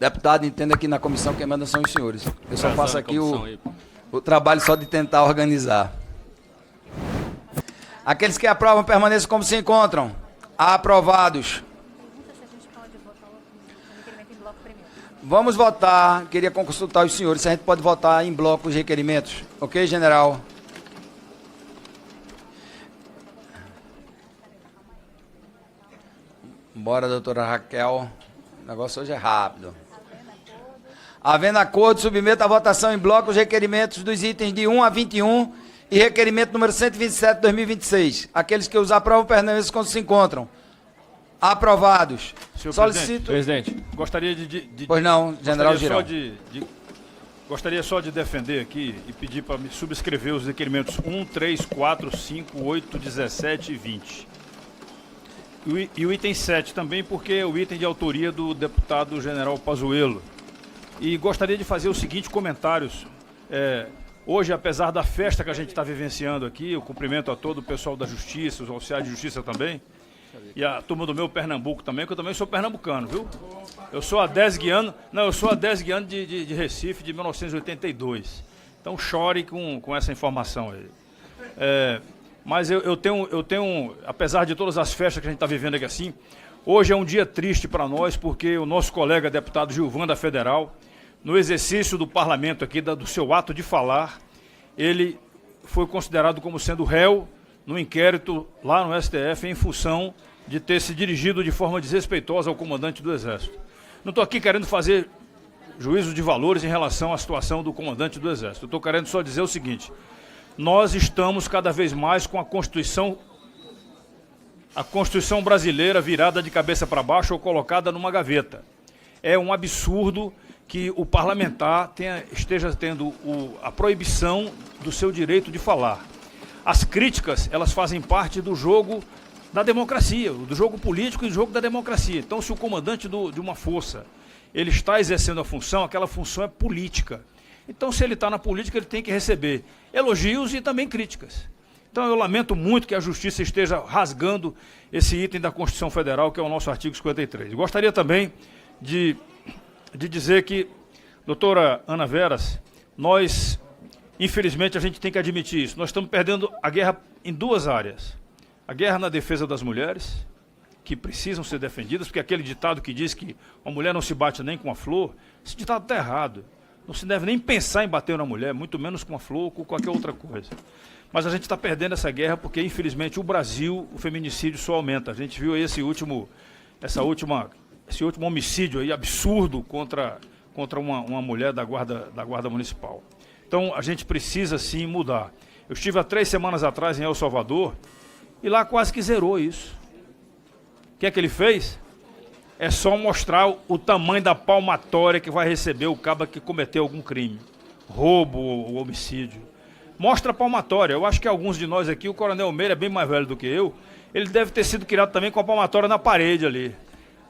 Deputado, entenda que na comissão quem manda são os senhores. Eu só faço aqui Comissão o trabalho só de tentar organizar. Aqueles que aprovam permaneçam como se encontram. Aprovados. Vamos votar. Queria consultar os senhores se a gente pode votar em bloco os requerimentos. Ok, general? Bora, doutora Raquel. O negócio hoje é rápido. Havendo acordo, submeta à votação em bloco os requerimentos dos itens de 1 a 21 e requerimento número 127 de 2026. Aqueles que os aprovam permanecem como se encontram. Aprovados. Senhor Solicito... Presidente, gostaria de Pois não, general Girão. Gostaria só de defender aqui e pedir para me subscrever os requerimentos 1, 3, 4, 5, 8, 17 e 20. E o item 7 também, porque é o item de autoria do deputado general Pazuello. E gostaria de fazer os seguintes comentários. Hoje, apesar da festa que a gente está vivenciando aqui, eu cumprimento a todo o pessoal da Justiça, os oficiais de Justiça também, e a turma do meu Pernambuco também, que eu também sou pernambucano, viu? Eu sou a 10 guiano, não, eu sou a 10 guiano de Recife, de 1982. Então chore com essa informação aí. Mas eu tenho, apesar de todas as festas que a gente está vivendo aqui assim, hoje é um dia triste para nós, porque o nosso colega deputado Gilvan da Federal, no exercício do parlamento aqui, do seu ato de falar, ele foi considerado como sendo réu no inquérito lá no STF em função de ter se dirigido de forma desrespeitosa ao comandante do Exército. Não estou aqui querendo fazer juízo de valores em relação à situação do comandante do Exército. Estou querendo só dizer o seguinte: nós estamos cada vez mais com a Constituição brasileira virada de cabeça para baixo ou colocada numa gaveta. É um absurdo que o parlamentar esteja tendo a proibição do seu direito de falar. As críticas, elas fazem parte do jogo da democracia, do jogo político e do jogo da democracia. Então, se o comandante de uma força, ele está exercendo a função, aquela função é política. Então, se ele está na política, ele tem que receber elogios e também críticas. Então, eu lamento muito que a Justiça esteja rasgando esse item da Constituição Federal, que é o nosso artigo 53. Gostaria também de dizer que, doutora Ana Veras, nós, infelizmente, a gente tem que admitir isso. Nós estamos perdendo a guerra em duas áreas. A guerra na defesa das mulheres, que precisam ser defendidas, porque aquele ditado que diz que a mulher não se bate nem com a flor, esse ditado está errado. Não se deve nem pensar em bater na mulher, muito menos com a flor ou com qualquer outra coisa. Mas a gente está perdendo essa guerra porque, infelizmente, o Brasil, o feminicídio só aumenta. A gente viu aí esse último homicídio aí absurdo contra uma mulher da guarda municipal. Então, a gente precisa, sim, mudar. Eu estive há 3 semanas atrás em El Salvador e lá quase que zerou isso. O que é que ele fez? É só mostrar o tamanho da palmatória que vai receber o cabo que cometeu algum crime. Roubo ou homicídio. Mostra a palmatória. Eu acho que alguns de nós aqui, o Coronel Meira é bem mais velho do que eu, ele deve ter sido criado também com a palmatória na parede ali.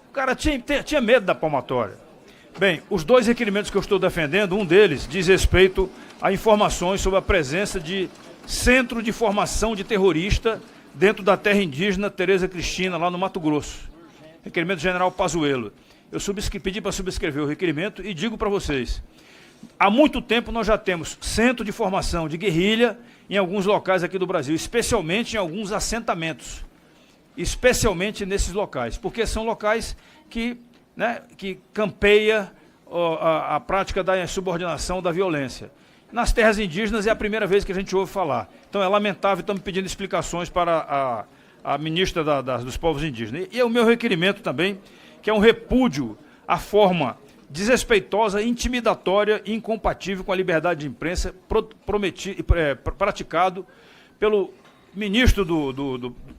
O cara tinha medo da palmatória. Bem, os 2 requerimentos que eu estou defendendo, um deles diz respeito a informações sobre a presença de centro de formação de terrorista dentro da terra indígena Tereza Cristina, lá no Mato Grosso. Requerimento do general Pazuello. Eu pedi para subscrever o requerimento e digo para vocês, há muito tempo nós já temos centro de formação de guerrilha em alguns locais aqui do Brasil, especialmente em alguns assentamentos. Especialmente nesses locais, porque são locais que campeia a prática da subordinação, da violência. Nas terras indígenas é a primeira vez que a gente ouve falar. Então é lamentável, estamos pedindo explicações para a ministra dos povos indígenas. E é o meu requerimento também, que é um repúdio à forma desrespeitosa, intimidatória e incompatível com a liberdade de imprensa praticado pelo ministro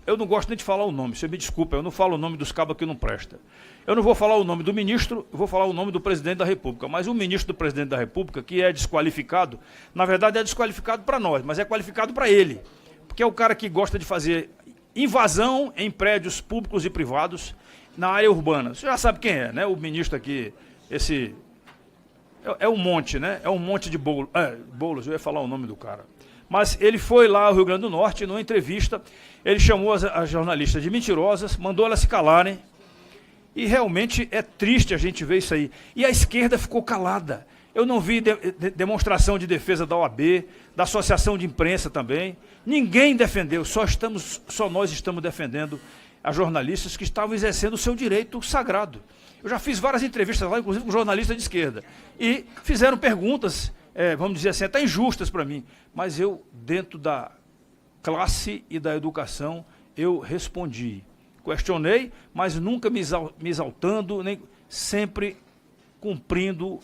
eu não gosto nem de falar o nome, você me desculpa, eu não falo o nome dos cabos que não presta. Eu não vou falar o nome do ministro, eu vou falar o nome do presidente da República, mas o ministro do presidente da República, que é desqualificado, na verdade é desqualificado para nós, mas é qualificado para ele, porque é o cara que gosta de fazer invasão em prédios públicos e privados na área urbana. Você já sabe quem é, né? O ministro aqui, é um monte, né? É um monte de Boulos, eu ia falar o nome do cara. Mas ele foi lá ao Rio Grande do Norte, numa entrevista, ele chamou as jornalistas de mentirosas, mandou elas se calarem E realmente é triste a gente ver isso aí. E a esquerda ficou calada. Eu não vi demonstração de defesa da OAB, da Associação de Imprensa também. Ninguém defendeu, só nós estamos defendendo a jornalistas que estavam exercendo o seu direito sagrado. Eu já fiz várias entrevistas lá, inclusive com jornalistas de esquerda. E fizeram perguntas, vamos dizer assim, até injustas para mim. Mas eu, dentro da classe e da educação, eu respondi. Questionei, mas nunca me exaltando, nem sempre cumprindo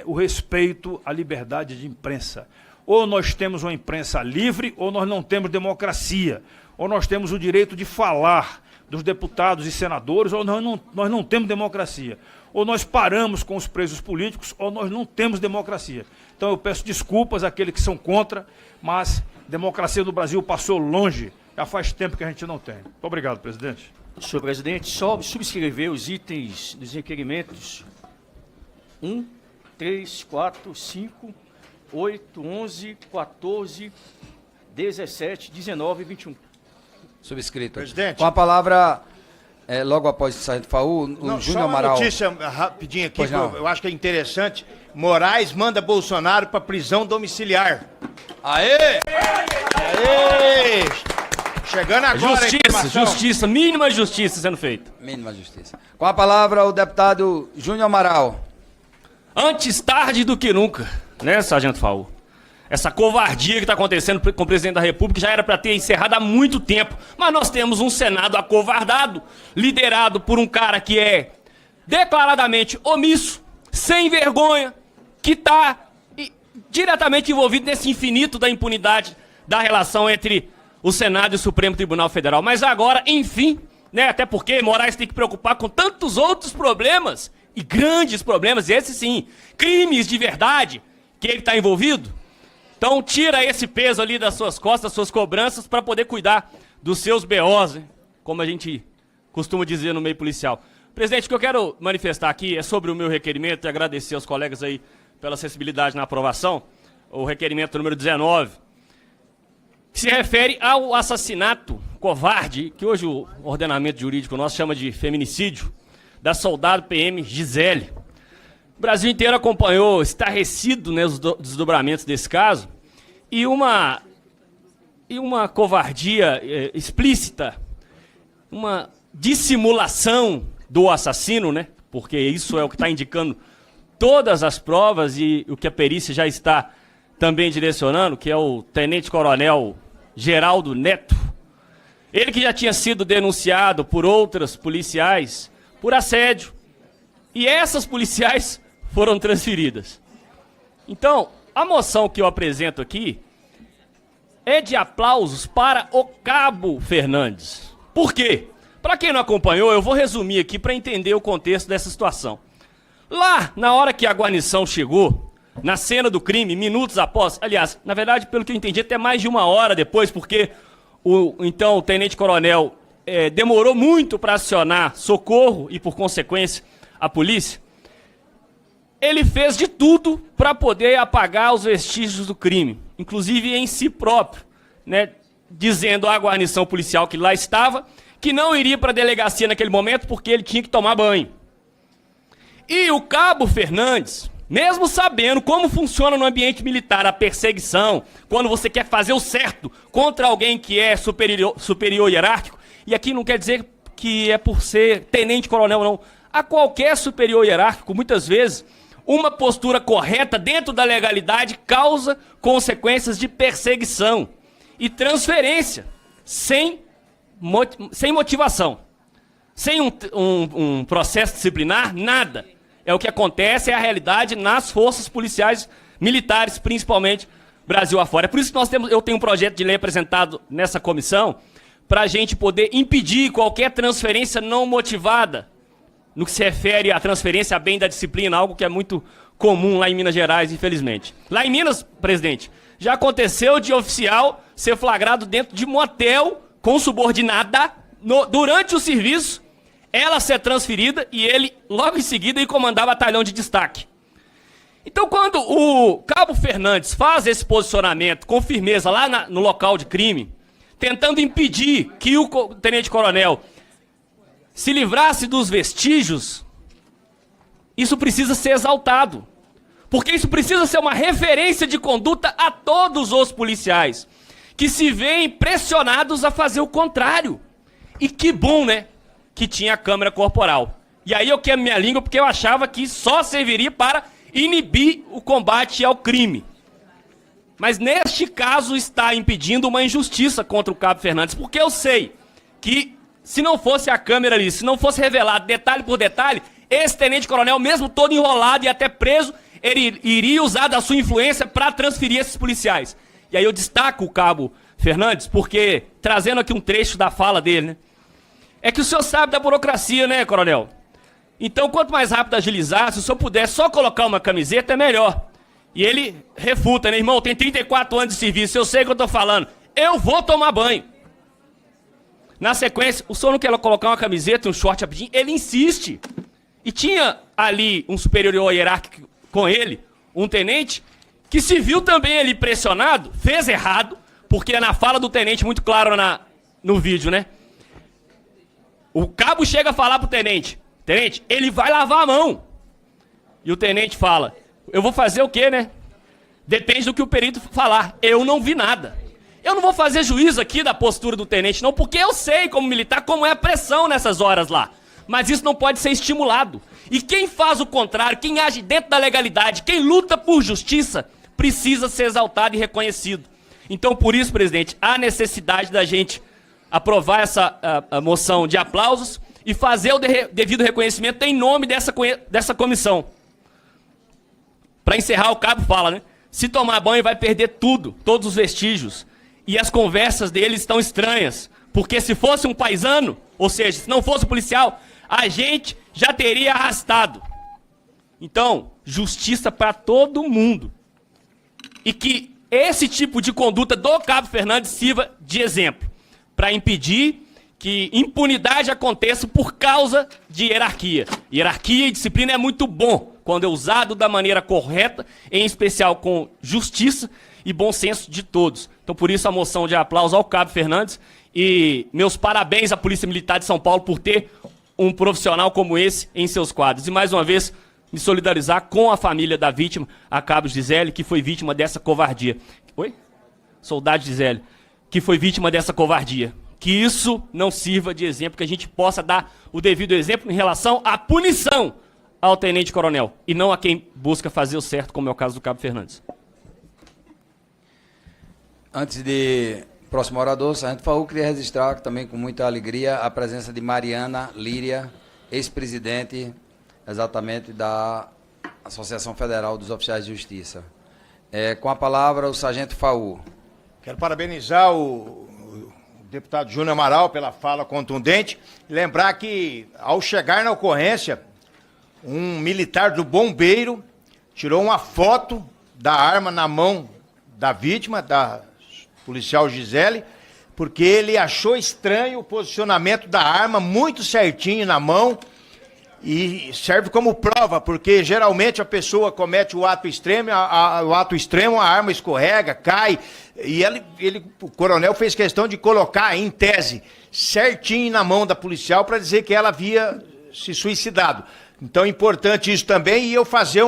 o respeito à liberdade de imprensa. Ou nós temos uma imprensa livre, ou nós não temos democracia. Ou nós temos o direito de falar dos deputados e senadores, ou nós não temos democracia. Ou nós paramos com os presos políticos, ou nós não temos democracia. Então eu peço desculpas àqueles que são contra, mas democracia no Brasil passou longe. Já faz tempo que a gente não tem. Muito obrigado, presidente. Senhor presidente, só subscrever os itens dos requerimentos 1, 3, 4, 5, 8, 11, 14, 17, 19 e 21. Subscrito. Presidente. Com a palavra, logo após o Sargento Faú, o Júnior Amaral. Só uma notícia rapidinho aqui, que eu acho que é interessante. Moraes manda Bolsonaro para prisão domiciliar. Aê! Aê! Chegando agora Justiça, mínima justiça sendo feita. Mínima justiça. Com a palavra, o deputado Júnior Amaral. Antes tarde do que nunca, né, Sargento Faú? Essa covardia que está acontecendo com o presidente da República já era para ter encerrado há muito tempo. Mas nós temos um Senado acovardado, liderado por um cara que é declaradamente omisso, sem vergonha, que está diretamente envolvido nesse infinito da impunidade da relação entre o Senado e o Supremo Tribunal Federal. Mas agora, enfim, né, até porque Moraes tem que preocupar com tantos outros problemas, e grandes problemas, e esses sim, crimes de verdade, que ele está envolvido. Então tira esse peso ali das suas costas, das suas cobranças, para poder cuidar dos seus BOs, né, como a gente costuma dizer no meio policial. Presidente, o que eu quero manifestar aqui é sobre o meu requerimento, e agradecer aos colegas aí pela sensibilidade na aprovação, o requerimento número 19, que se refere ao assassinato covarde, que hoje o ordenamento jurídico nosso chama de feminicídio, da soldado PM Gisele. O Brasil inteiro acompanhou, estarrecido, né, os desdobramentos desse caso, e uma covardia explícita, uma dissimulação do assassino, né, porque isso é o que está indicando todas as provas e o que a perícia já está também direcionando, que é o tenente-coronel Geraldo Neto. Ele que já tinha sido denunciado por outras policiais por assédio. E essas policiais foram transferidas. Então, a moção que eu apresento aqui é de aplausos para o Cabo Fernandes. Por quê? Para quem não acompanhou, eu vou resumir aqui para entender o contexto dessa situação. Lá, na hora que a guarnição chegou, na cena do crime, minutos após, aliás, na verdade, pelo que eu entendi, até mais de 1 hora depois, porque o tenente-coronel demorou muito para acionar socorro e, por consequência, a polícia. Ele fez de tudo para poder apagar os vestígios do crime, inclusive em si próprio, né, dizendo à guarnição policial que lá estava que não iria para a delegacia naquele momento porque ele tinha que tomar banho. E o Cabo Fernandes, mesmo sabendo como funciona no ambiente militar a perseguição, quando você quer fazer o certo contra alguém que é superior hierárquico, e aqui não quer dizer que é por ser tenente-coronel, não. A qualquer superior hierárquico, muitas vezes, uma postura correta dentro da legalidade causa consequências de perseguição e transferência, sem motivação, sem um processo disciplinar, nada. É o que acontece, é a realidade nas forças policiais militares, principalmente Brasil afora. É por isso que eu tenho um projeto de lei apresentado nessa comissão, para a gente poder impedir qualquer transferência não motivada, no que se refere à transferência a bem da disciplina, algo que é muito comum lá em Minas Gerais, infelizmente. Lá em Minas, presidente, já aconteceu de oficial ser flagrado dentro de motel com subordinada durante o serviço, ela ser transferida e ele, logo em seguida, ir comandar batalhão de destaque. Então, quando o Cabo Fernandes faz esse posicionamento com firmeza lá no local de crime, tentando impedir que o tenente-coronel se livrasse dos vestígios, isso precisa ser exaltado. Porque isso precisa ser uma referência de conduta a todos os policiais, que se veem pressionados a fazer o contrário. E que bom, né, que tinha a câmera corporal. E aí eu queimo minha língua porque eu achava que só serviria para inibir o combate ao crime. Mas neste caso está impedindo uma injustiça contra o Cabo Fernandes, porque eu sei que se não fosse a câmera ali, se não fosse revelado detalhe por detalhe, esse tenente-coronel, mesmo todo enrolado e até preso, ele iria usar da sua influência para transferir esses policiais. E aí eu destaco o Cabo Fernandes, porque, trazendo aqui um trecho da fala dele, né? É que o senhor sabe da burocracia, né, coronel? Então, quanto mais rápido agilizar, se o senhor puder só colocar uma camiseta, é melhor. E ele refuta, né, irmão? Tem 34 anos de serviço, eu sei o que eu tô falando. Eu vou tomar banho. Na sequência, o senhor não quer colocar uma camiseta e um short rapidinho? Ele insiste. E tinha ali um superior hierárquico com ele, um tenente, que se viu também ali pressionado, fez errado, porque na fala do tenente, muito claro no vídeo, né? O cabo chega a falar pro tenente, tenente, ele vai lavar a mão. E o tenente fala, eu vou fazer o quê, né? Depende do que o perito falar. Eu não vi nada. Eu não vou fazer juízo aqui da postura do tenente, não, porque eu sei, como militar, como é a pressão nessas horas lá. Mas isso não pode ser estimulado. E quem faz o contrário, quem age dentro da legalidade, quem luta por justiça, precisa ser exaltado e reconhecido. Então, por isso, presidente, há necessidade da gente aprovar essa a moção de aplausos e fazer o devido reconhecimento em nome dessa comissão. Para encerrar, o cabo fala, né? Se tomar banho vai perder tudo, todos os vestígios. E as conversas dele estão estranhas. Porque se fosse um paisano, ou seja, se não fosse um policial, a gente já teria arrastado. Então, justiça para todo mundo. E que esse tipo de conduta do Cabo Fernandes sirva de exemplo. Para impedir que impunidade aconteça por causa de hierarquia. Hierarquia e disciplina é muito bom quando é usado da maneira correta, em especial com justiça e bom senso de todos. Então, por isso, a moção de aplauso ao Cabo Fernandes e meus parabéns à Polícia Militar de São Paulo por ter um profissional como esse em seus quadros. E, mais uma vez, me solidarizar com a família da vítima, a Cabo Gisele, que foi vítima dessa covardia. Oi? Soldado Gisele, que foi vítima dessa covardia. Que isso não sirva de exemplo, que a gente possa dar o devido exemplo em relação à punição ao tenente-coronel, e não a quem busca fazer o certo, como é o caso do Cabo Fernandes. Antes de próximo orador, Sargento Faú, queria registrar também com muita alegria a presença de Mariana Líria, ex-presidente exatamente da Associação Federal dos Oficiais de Justiça. Com a palavra, o Sargento Faú. Quero parabenizar o deputado Júnior Amaral pela fala contundente e lembrar que, ao chegar na ocorrência, um militar do bombeiro tirou uma foto da arma na mão da vítima, da policial Gisele, porque ele achou estranho o posicionamento da arma, muito certinho na mão, e serve como prova, porque geralmente a pessoa comete o ato extremo, a arma escorrega, cai, e o coronel fez questão de colocar, em tese, certinho na mão da policial para dizer que ela havia se suicidado. Então é importante isso também, e eu fazer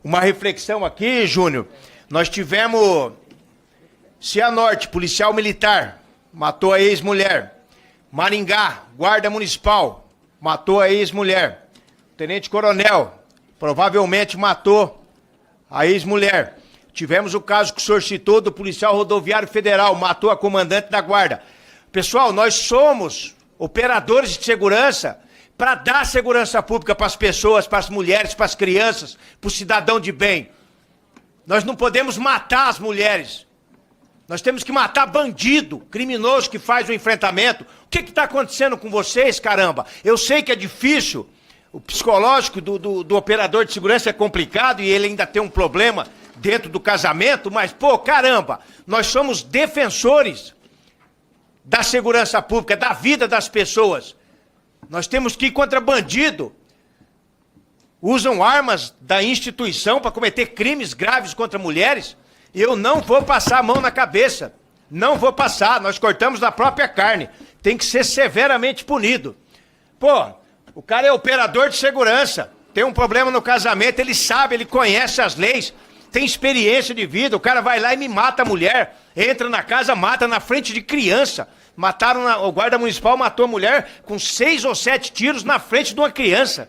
uma reflexão aqui, Júnior. Nós tivemos Cianorte, policial militar, matou a ex-mulher. Maringá, guarda municipal, matou a ex-mulher. Tenente-coronel, provavelmente matou a ex-mulher. Tivemos o caso que o senhor citou do policial rodoviário federal, matou a comandante da guarda. Pessoal, nós somos operadores de segurança para dar segurança pública para as pessoas, para as mulheres, para as crianças, para o cidadão de bem. Nós não podemos matar as mulheres. Nós temos que matar bandido, criminoso que faz o enfrentamento. O que está acontecendo com vocês, caramba? Eu sei que é difícil, o psicológico do operador de segurança é complicado e ele ainda tem um problema dentro do casamento, mas, pô, caramba, nós somos defensores da segurança pública, da vida das pessoas. Nós temos que ir contra bandido. Usam armas da instituição para cometer crimes graves contra mulheres. Eu não vou passar a mão na cabeça. Não vou passar. Nós cortamos na própria carne. tem que ser severamente punido. Pô, o cara é operador de segurança, tem um problema no casamento, ele sabe, ele conhece as leis, tem experiência de vida, o cara vai lá e me mata a mulher, entra na casa, mata na frente de criança. O guarda municipal matou a mulher com 6 ou 7 tiros na frente de uma criança.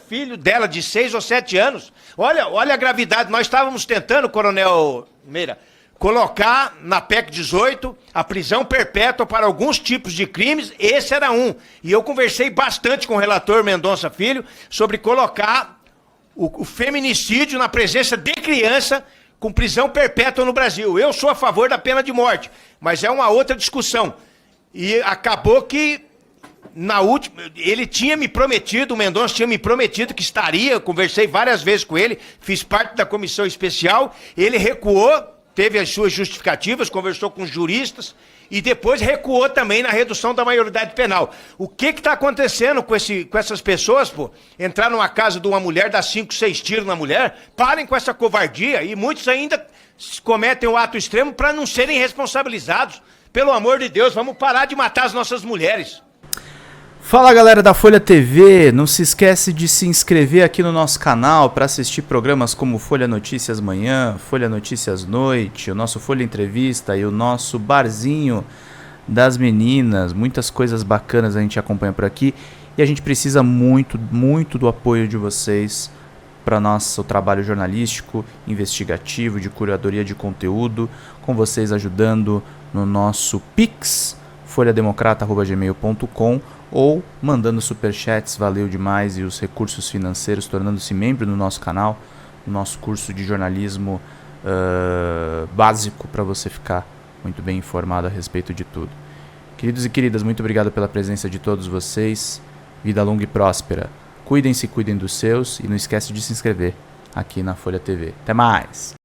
Filho dela, de 6 ou 7 anos. Olha a gravidade. Nós estávamos tentando, Coronel Meira, colocar na PEC 18 a prisão perpétua para alguns tipos de crimes. Esse era um. E eu conversei bastante com o relator Mendonça Filho sobre colocar o feminicídio na presença de criança com prisão perpétua no Brasil. Eu sou a favor da pena de morte, mas é uma outra discussão. E acabou que, na última, ele tinha me prometido, o Mendonça tinha me prometido que estaria, eu conversei várias vezes com ele, fiz parte da comissão especial, ele recuou, teve as suas justificativas, conversou com os juristas, e depois recuou também na redução da maioridade penal. O que está acontecendo com essas pessoas, pô? Entrar numa casa de uma mulher, dar 5, 6 tiros na mulher, parem com essa covardia, e muitos ainda cometem o ato extremo para não serem responsabilizados. Pelo amor de Deus, vamos parar de matar as nossas mulheres. Fala galera da Folha TV, não se esquece de se inscrever aqui no nosso canal para assistir programas como Folha Notícias Manhã, Folha Notícias Noite, o nosso Folha Entrevista e o nosso Barzinho das Meninas. Muitas coisas bacanas a gente acompanha por aqui e a gente precisa muito, muito do apoio de vocês para nosso trabalho jornalístico, investigativo, de curadoria de conteúdo, com vocês ajudando no nosso Pix, folhademocrata@gmail.com, ou mandando superchats, valeu demais, e os recursos financeiros, tornando-se membro do nosso canal, no nosso curso de jornalismo básico, para você ficar muito bem informado a respeito de tudo. Queridos e queridas, muito obrigado pela presença de todos vocês, vida longa e próspera, cuidem-se, cuidem dos seus, e não esquece de se inscrever aqui na Folha TV. Até mais!